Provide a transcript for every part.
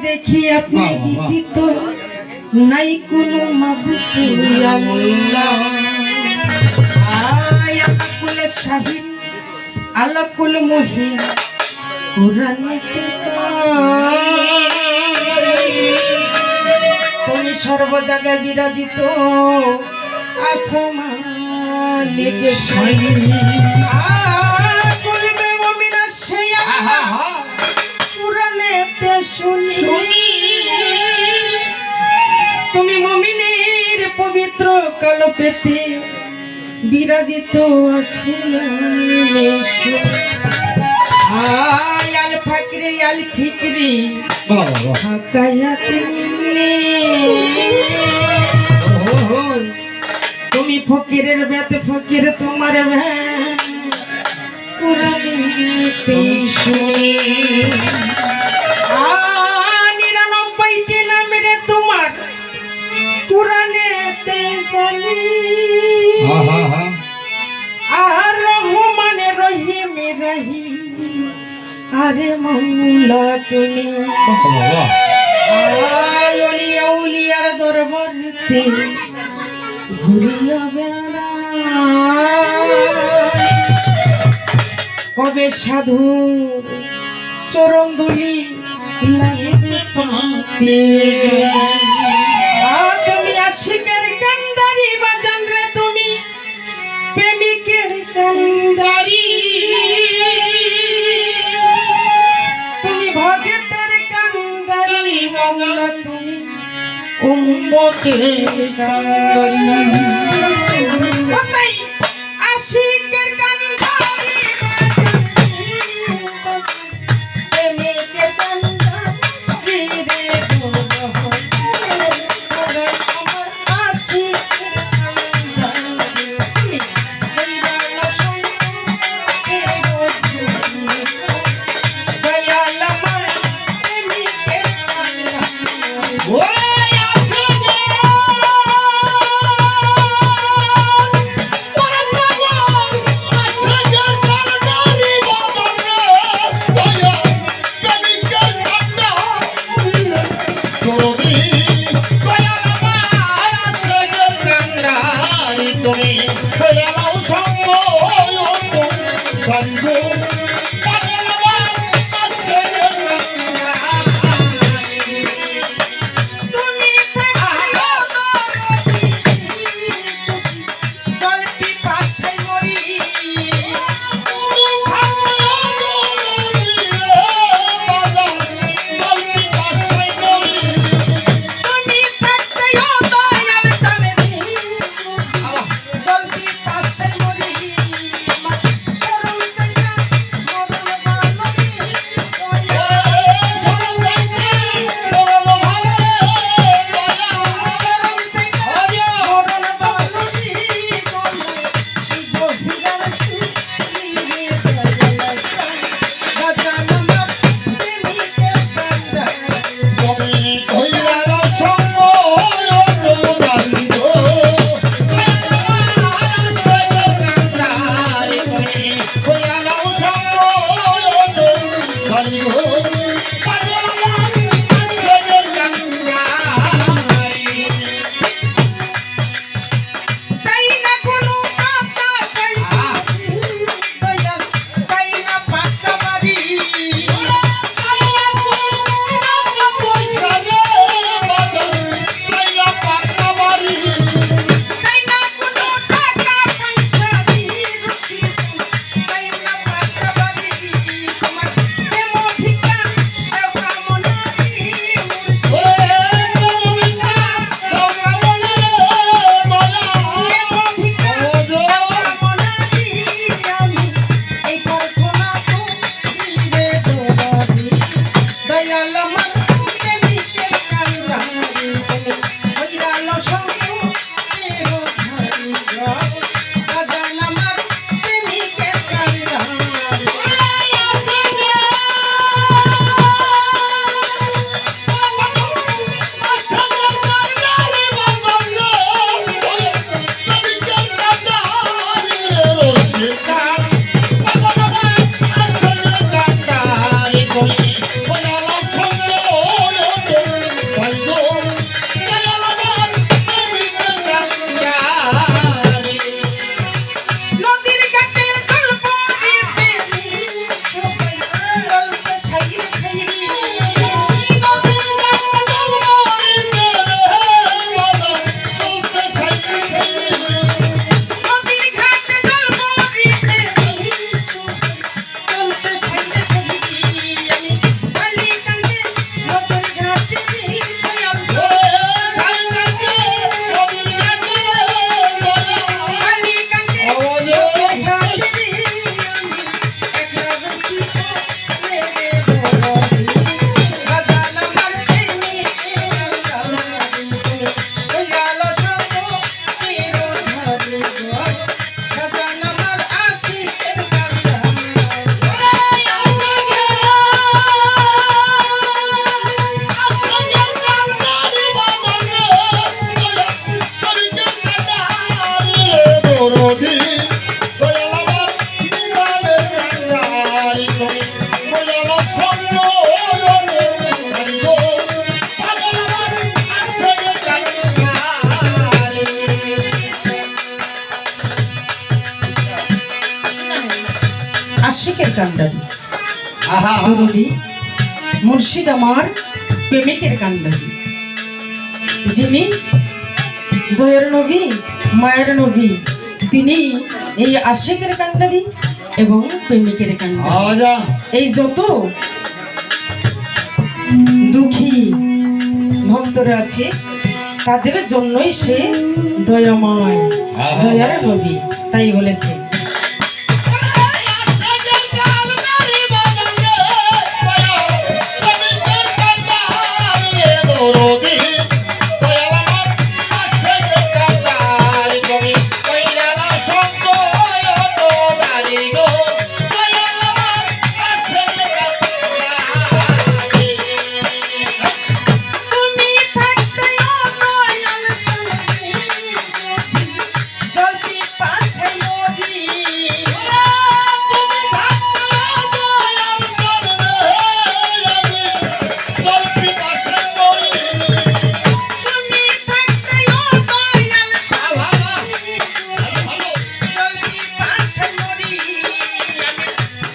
দেখি আপনি ব্যতীত নাই কোনো মাবুদ আল্লাহ। আয়াকুল শাহিদ আলাকুল মুহিন কুরআনেতে তুমি সর্ব জায়গায় বিরাজিত আছো মালিক শাহিদ। কুলবে মুমিনা শাইয়া কুরআনেতে শুনি তুমি মুমিনের পবিত্র কলপেতে বিরাজিত আছে। আল ফাকরে আল ফিকরি হাকায়াত মিন্নে তুমি ফকিরের বেত ফকির তোমার কুরআনেতে শুনি। 99টি নামের তোমার কুরআনেতে জানি। আর রহমান রহিম রহিম আরে মাওলা তুমি আউলিয়া উলিয়ার দরবারেতে ঘুরিয়া বেড়াই। কবে সাধু চরণ দুলি লাগিবে পাপে তুমি আশিকের কান্ডারি বাজান রে তুমি প্রেমিকের কান্ডারি। তুমি ভগতের কান্ডারি মাওলা তুমি উম্মতের কান্ডারি। ওই আশিকের কান্ডারি প্রেমিকের কান্ডারি রে আশিকের কান্ডারি আহা দরদি মুর্শিদ আমার প্রেমিকের কান্ডারি, যিনি দয়ার নবী মায়ের নবী, তিনি এই আশিকের কান্ডারি এবং প্রেমিকের কান্ডারি। আজা এই যত দুঃখী ভক্তরা আছে তাদের জন্যই সে দয়াময়, দয়ার নবী, তাই বলেছে। তুমি থাকতে জলদি পাশে নদী, তুমি থাকতে দয়াল জলদি পাশে নদী, আমি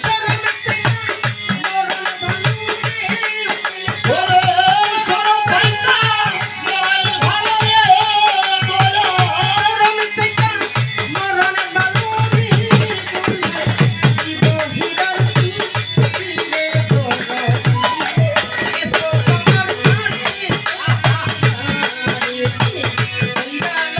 শরণ সে মরণ শরণ সে মরণ বালুরি হিরণ সুরে এসো তোমার কাছে হিরাল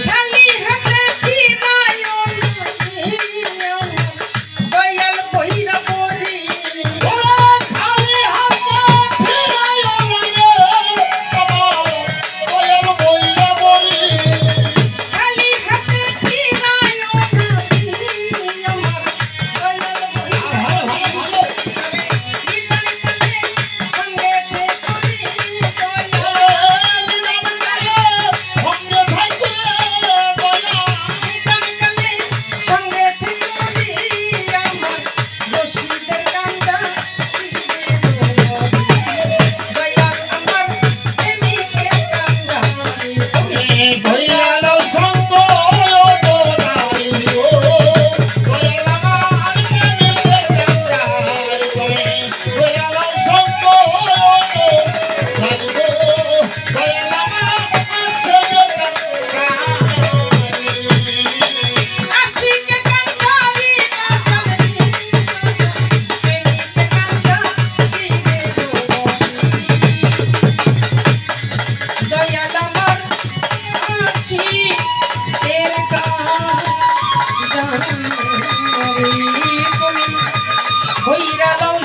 খালি হাতে ফিরায় দয়াল বইরা পড়ি, খালি হাতে ফিরায় আমার দয়াল বইরা পড়ি, সঙ্গে করি দয়াল কালে সঙ্গে করি আমার রশিদের কান্দা দয়াল আমার প্রেমিকের কান্দা আশিকের কান্ডারি প্রেমিকের কান্দা দয়াল আমার আশিকের কান্ডারি হইরা লও